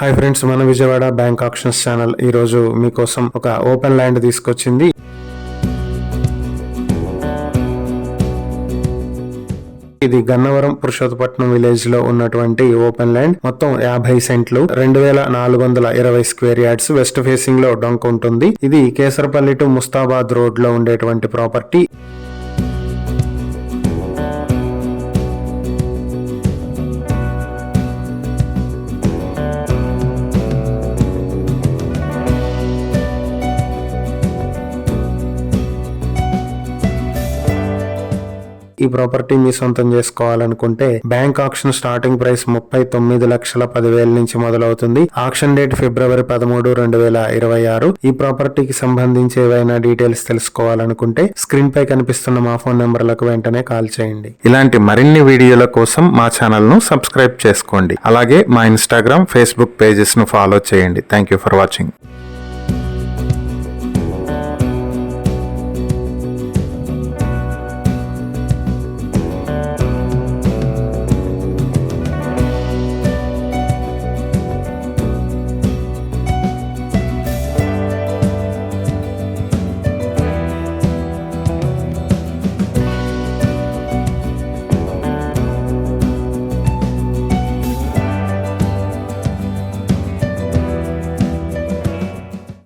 Hi friends, మన Vijayawada bank options channel ఈ రోజు మీకోసం ఒక ఓపెన్ ల్యాండ్ తీసుకొచ్చింది. ఇది గన్నవరం పురుషోత్తపట్నం విలేజ్ లో ఉన్నటువంటి ఓపెన్ ల్యాండ్. మొత్తం 50 సెంట్లు, 2420 స్క్వేర్ యార్డ్స్. వెస్ట్ ఫేసింగ్ లో డొంక ఉంటుంది. ఇది కేసరపల్లి టు ముస్తాబాద్ రోడ్ లో ఉండేటువంటి ప్రాపర్టీ. ఈ ప్రాపర్టీ మీ సొంతం చేసుకోవాలనుకుంటే బ్యాంక్ ఆక్షన్ స్టార్టింగ్ ప్రైస్ 39,10,000 నుంచి మొదలవుతుంది. Auction date February 13, 2026. ఈ ప్రాపర్టీకి సంబంధించి ఏవైనా డీటెయిల్స్ తెలుసుకోవాలనుకుంటే స్క్రీన్ పై కనిపిస్తున్న మా ఫోన్ నెంబర్లకు వెంటనే కాల్ చేయండి. ఇలాంటి మరిన్ని వీడియోల కోసం మా ఛానల్ ను సబ్స్క్రైబ్ చేసుకోండి. అలాగే మా ఇన్స్టాగ్రామ్, ఫేస్బుక్ పేజెస్ ను ఫాలో చేయండి. Thank you for watching.